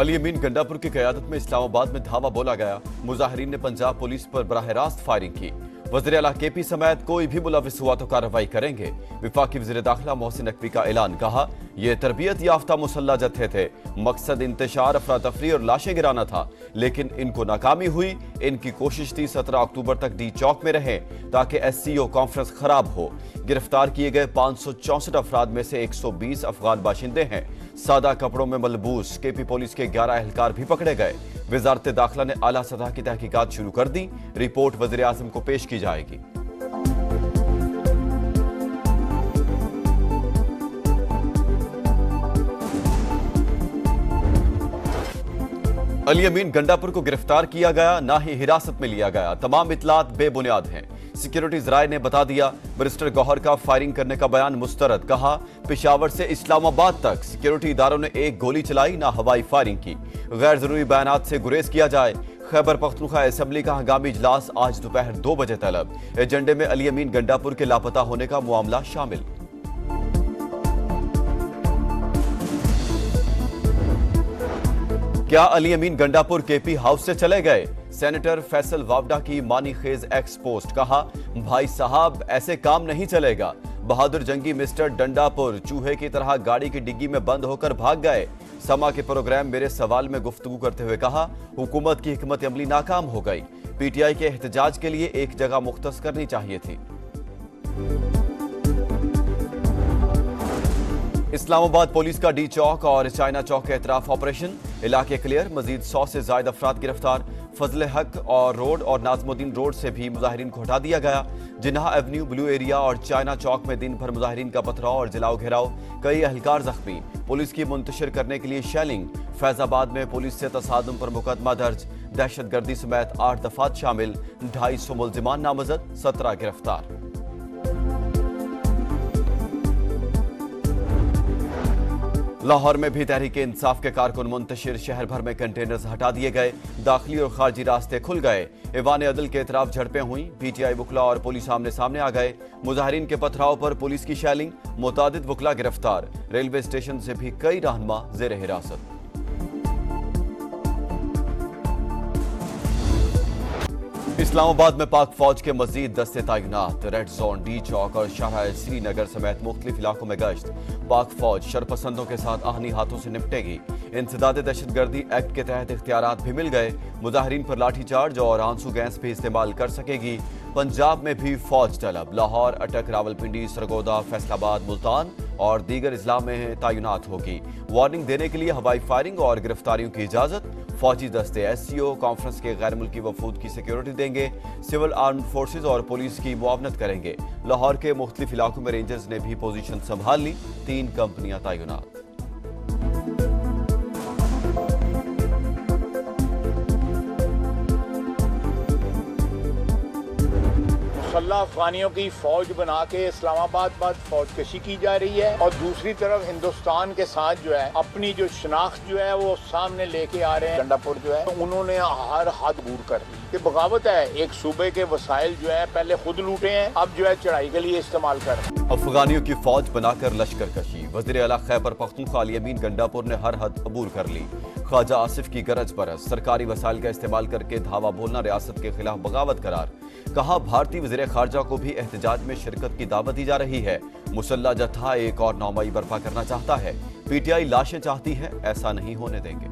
अली अमीन गंडापुर की क़यादत में इस्लामाबाद में धावा बोला गया। मुजाहिरीन ने पंजाब पुलिस पर बराह रास्त फायरिंग की। वज़ीर आला केपी समेत कोई भी मुलविस हुआ तो कार्रवाई करेंगे। वफाकी वज़ीर दाखिला मोहसिन नकवी का ऐलान, कहा यह तरबियत याफ्ता मुसल्ला जत्थे थे, मकसद इंतशार, अफरा तफरी और लाशें गिराना था, लेकिन इनको नाकामी हुई। इनकी कोशिश थी 17 अक्टूबर तक डी चौक में रहें ताकि SCO कॉन्फ्रेंस खराब हो। गिरफ्तार किए गए 564 अफराद में से 120 अफगान बाशिंदे हैं। सादा कपड़ों में मलबूस केपी पुलिस के 11 एहलकार भी पकड़े गए। वजारत दाखिला ने आला सतह की तहकीकात शुरू कर दी। रिपोर्ट वज़ीर आज़म को पेश की जाएगी। अली अमीन गंडापुर को गिरफ्तार किया गया, ना ही हिरासत में लिया गया। तमाम इतलात बेबुनियाद हैं। सिक्योरिटी ज़राए ने बता दिया। बैरिस्टर गौहर का फायरिंग करने का बयान मुस्तरद। कहा पेशावर से इस्लामाबाद तक सिक्योरिटी इदारों ने एक गोली चलाई, ना हवाई फायरिंग की। गैर जरूरी बयानात से गुरेज किया जाए। खैबर पख्तूनख्वा असेंबली का हंगामी इजलास आज दोपहर 2 बजे तलब। एजेंडे में अली अमीन गंडापुर के लापता होने का मामला शामिल। क्या अली अमीन गंडापुर केपी हाउस से चले गए? सेनेटर फैसल वावडा की मानी खेज एक्स पोस्ट। कहा भाई साहब ऐसे काम नहीं चलेगा। बहादुर जंगी मिस्टर डंडापुर चूहे की तरह गाड़ी की डिग्गी में बंद होकर भाग गए। समा के प्रोग्राम मेरे सवाल में गुफ्तगू करते हुए कहा हुकूमत की हिकमत अमली नाकाम हो गई। PTI के एहतजाज के लिए एक जगह मुख्तस करनी चाहिए थी। इस्लामाबाद पुलिस का डी चौक और चाइना चौक के एतराफ ऑपरेशन। इलाके क्लियर, मजीद 100 से ज्यादा अफराद गिरफ्तार। फजल हक और रोड और नाजमुद्दीन रोड से भी मुजाहिरीन को हटा दिया गया। जिन्हा एवेन्यू, ब्लू एरिया और चाइना चौक में दिन भर मुजाहिरीन का पथराव और जलाओ घेराव। कई अहलकार जख्मी। पुलिस की मुंतशिर करने के लिए शेलिंग। फैजाबाद में पुलिस से तसादुम पर मुकदमा दर्ज। दहशतगर्दी समेत 8 दफात शामिल। 250 मुलजिमान नामजद, 17 गिरफ्तार। लाहौर में भी तहरीक इंसाफ के कारकुन मुंतशिर। शहर भर में कंटेनर्स हटा दिए गए। दाखिली और खारजी रास्ते खुल गए। ईवान अदल के इतराफ झड़पें हुई। PTI वकला और पुलिस आमने सामने आ गए। मुजाहिरीन के पथराव पर पुलिस की शेलिंग। मुतादिद वकला गिरफ्तार। रेलवे स्टेशन से भी कई रहनुमा जेर हिरासत। इस्लामाबाद में पाक फौज के मजीद दस्ते तैनात। रेड जोन, डी चौक और शाहराह श्रीनगर समेत मुख्तलिफ इलाकों में गश्त। पाक फौज शरपसंदों के साथ आहनी हाथों से निपटेगी। इंसदाद दहशतगर्दी एक्ट के तहत इख्तियारात भी मिल गए। मुजाहिरीन पर लाठी चार्ज और आंसू गैस भी इस्तेमाल कर सकेगी। पंजाब में भी फौज तलब। लाहौर, अटक, रावलपिंडी, सरगोदा, फैसलाबाद, मुल्तान और दीगर अजला में तैनात होगी। वार्निंग देने के लिए हवाई फायरिंग और गिरफ्तारियों की इजाजत। फौजी दस्ते SCO कॉन्फ्रेंस के गैर मुल्की वफूद की सिक्योरिटी देंगे। सिविल आर्म फोर्सेज और पुलिस की मुआवनत करेंगे। लाहौर के मुख्तलिफ इलाकों में रेंजर्स ने भी पोजीशन संभाल ली। 3 कंपनियां तैनात। मुसल्लह अफगानियों की फौज बना के इस्लामाबाद पर फौज कशी की जा रही है और दूसरी तरफ हिंदुस्तान के साथ जो है अपनी जो शनाख्त जो है वो सामने लेके आ रहे हैं। गंडापुर जो है तो उन्होंने हर हद दूर कर दी कि बगावत है। एक सूबे के वसाइल जो है पहले खुद लूटे हैं, अब जो है चढ़ाई के लिए इस्तेमाल कर रहे हैं। अफगानियों की फौज बनाकर लश्कर कशी। वज़ीर आला खैबर पख्तूनख्वा अली अमीन गंडापुर ने हर हद अबूर कर ली। ख्वाजा आसिफ की गरज बरस। सरकारी वसाइल का इस्तेमाल करके धावा बोलना रियासत के खिलाफ बगावत करार। कहा भारतीय वज़ीर खारजा को भी एहतजाज में शिरकत की दावत दी जा रही है। मुसल्ला जत्था एक और नौमई बर्पा करना चाहता है। PTI लाशें चाहती है, ऐसा नहीं होने देंगे।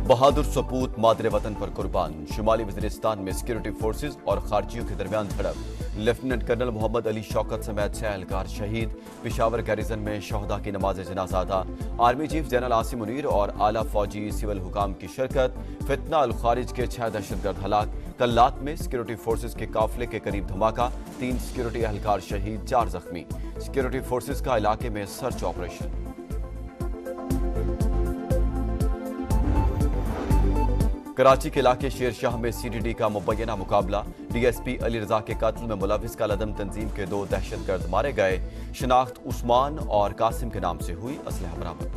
बहादुर सपूत मादरे वतन पर कुर्बान। शुमाली वज़ीरिस्तान में सिक्योरिटी फोर्सेज और खारजियों के दरमियान झड़प। लेफ्टिनेंट कर्नल मोहम्मद अली शौकत समेत 6 एहलकार शहीद। पेशावर गैरिजन में शहदा की नमाज जनाजा अदा। Army chief general Asim Munir और आला फौजी सिविल हुकाम की शिरकत। फितना अल खारिज के 6 दहशतगर्द हलाक। कल्लात में सिक्योरिटी फोर्सेज के काफिले के करीब धमाका। 3 सिक्योरिटी एहलकार शहीद, 4 जख्मी। सिक्योरिटी फोर्सेज का इलाके में सर्च ऑपरेशन। कराची के इलाके शेरशाह में CDD का मुबैना मुकाबला। DSP अली रजा के कत्ल में मुलविस का लदम तंजीम के 2 दहशतगर्द मारे गए। शनाख्त उस्मान और कासिम के नाम से हुई। असलहा बरामद।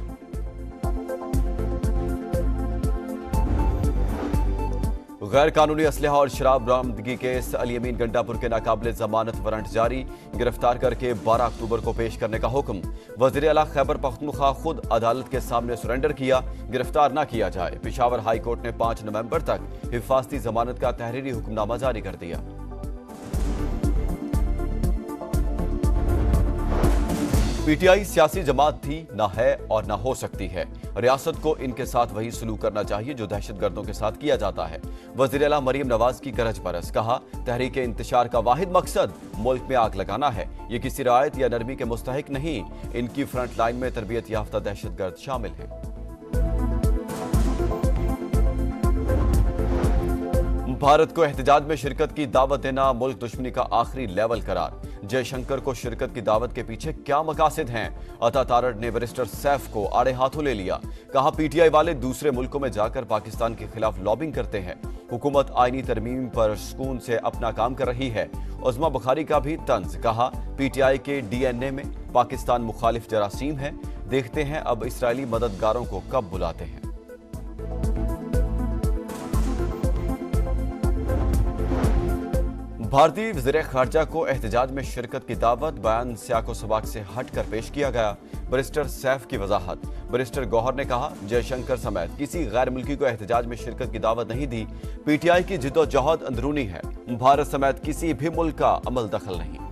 गैर कानूनी असलहा और शराब बरामदगी केस अली अमीन गंडापुर के नाकाबिले जमानत वारंट जारी, गिरफ्तार करके 12 अक्टूबर को पेश करने का हुक्म। वज़ीर आला खैबर पख्तूनख्वा खुद अदालत के सामने सरेंडर किया, गिरफ्तार न किया जाए। पेशावर हाई कोर्ट ने 5 नवंबर तक हिफाजती जमानत का तहरीरी हुक्मनामा जारी कर दिया। पीटीआई सियासी जमात थी, ना है और ना हो सकती है। रियासत को इनके साथ वही सलूक करना चाहिए जो दहशतगर्दों के साथ किया जाता है। वज़ीर आला मरियम नवाज की गरज बरस, कहा तहरीक इंतशार का वाहिद मकसद मुल्क में आग लगाना है। ये किसी रायत या नरमी के मुस्तहिक नहीं। इनकी फ्रंट लाइन में तरबियत याफ्ता दहशतगर्द शामिल है। भारत को एहतजाज में शिरकत की दावत देना मुल्क दुश्मनी का आखिरी लेवल करार। जयशंकर को शिरकत की दावत के पीछे क्या मकासद हैं? अता तारड़ ने बैरिस्टर सैफ को आड़े हाथों ले लिया, कहा पीटीआई वाले दूसरे मुल्कों में जाकर पाकिस्तान के खिलाफ लॉबिंग करते हैं। हुकूमत आईनी तरमीम पर सुकून से अपना काम कर रही है। उस्मा बुखारी का भी तंज, कहा पीटीआई के डीएनए में पाकिस्तान मुखालिफ जरासीम है। देखते हैं अब इसराइली मददगारों को कब बुलाते हैं। भारतीय वज़ीर ख़ारजा को एहतजाज में शिरकत की दावत, बयान सियाको सबाक से हटकर पेश किया गया। बैरिस्टर सैफ की वजाहत, बैरिस्टर गौहर ने कहा जयशंकर समेत किसी गैर मुल्की को एहतजाज में शिरकत की दावत नहीं दी। पीटीआई की जिद्दोजहद अंदरूनी है, भारत समेत किसी भी मुल्क का अमल दखल नहीं।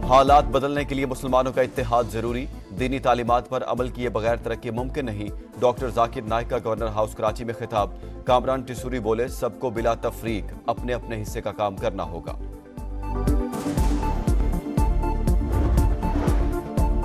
हालात बदलने के लिए मुसलमानों का इत्तेहाद जरूरी, दीनी तालीमात पर अमल किए बगैर तरक्की मुमकिन नहीं। डॉक्टर जाकिर नाइक का गवर्नर हाउस कराची में खिताब, कामरान टिसूरी बोले सबको बिला तफरीक अपने अपने हिस्से का काम करना होगा।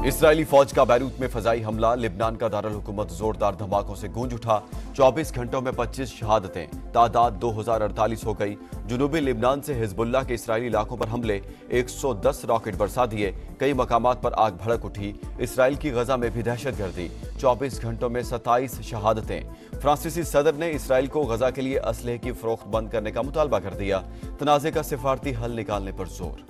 इसराइली फौज का बैरूत में फजाई हमला, लिबनान का दारुल हुकूमत जोरदार धमाकों से गूंज उठा। 24 घंटों में 25 शहादतें, तादाद 2048 हो गई। जुनूबी लिबनान से हिजबुल्लाह के इसराइली इलाकों पर हमले, 110 रॉकेट बरसा दिए। कई मकामात पर आग भड़क उठी। इसराइल की गजा में भी दहशतगर्दी, 24 घंटों में 27 शहादतें। फ्रांसीसी सदर ने इसराइल को गजा के लिए असलहे की फरोख्त बंद करने का मुतालबा कर दिया। तनाज़े का सिफारती हल निकालने पर जोर।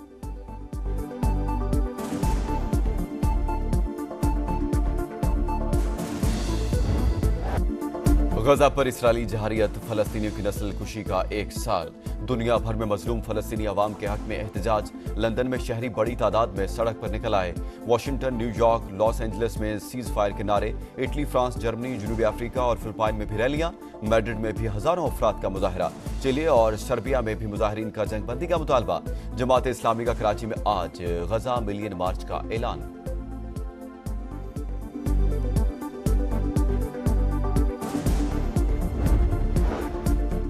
गजा पर इसराइली जहारियत, फलस्तीनियों की नस्ल कुशी का 1 साल। दुनिया भर में मजलूम फलस्तीनी अवाम के हक में एहतजाज, लंदन में शहरी बड़ी तादाद में सड़क पर निकल आए। वाशिंगटन, न्यूयॉर्क, लॉस एंजलिस में सीज फायर के नारे। इटली, फ्रांस, जर्मनी, जनूबी अफ्रीका और फिलिपाइन में भी रैलियां। मैड्रिड में भी हजारों अफराद का मुजाहरा। चिली और सर्बिया में भी मुजाहरीन का जंगबंदी का मुतालबा। जमात इस्लामी का कराची में आज गजा मिलियन मार्च का ऐलान।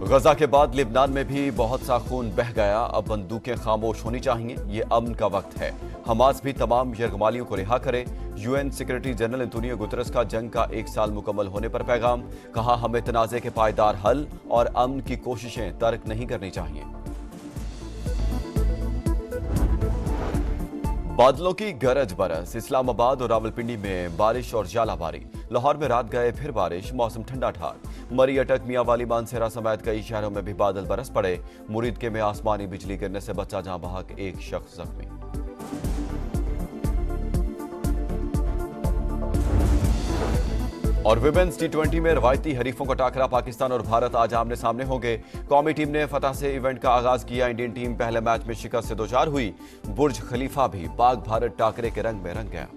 गजा के बाद लिबनान में भी बहुत सा खून बह गया। अब बंदूकें खामोश होनी चाहिए, ये अमन का वक्त है। हमास भी तमाम यरगमालियों को रिहा करे। UN secretary general Antonio Guterres का जंग का 1 साल मुकम्मल होने पर पैगाम, कहा हमें तनाज़े के पायदार हल और अमन की कोशिशें तर्क नहीं करनी चाहिए। बादलों की गरज बरस, इस्लामाबाद और रावलपिंडी में बारिश और झालाबारी। लाहौर में रात गए फिर बारिश, मौसम ठंडा ठार। मरी, अटक, मियांवाली, मानसेरा समेत कई शहरों में भी बादल बरस पड़े। मुरीदके में आसमानी बिजली गिरने से बच्चा जहां बहक, 1 शख्स जख्मी। और विमेंस टी20 में रवायती हरीफों का टाकरा, पाकिस्तान और भारत आज आमने सामने होंगे। कौमी टीम ने फतह से इवेंट का आगाज किया। इंडियन टीम पहले मैच में शिकस्त से 2-4 हुई। बुर्ज खलीफा भी पाक भारत टाकरे के रंग में रंग गया।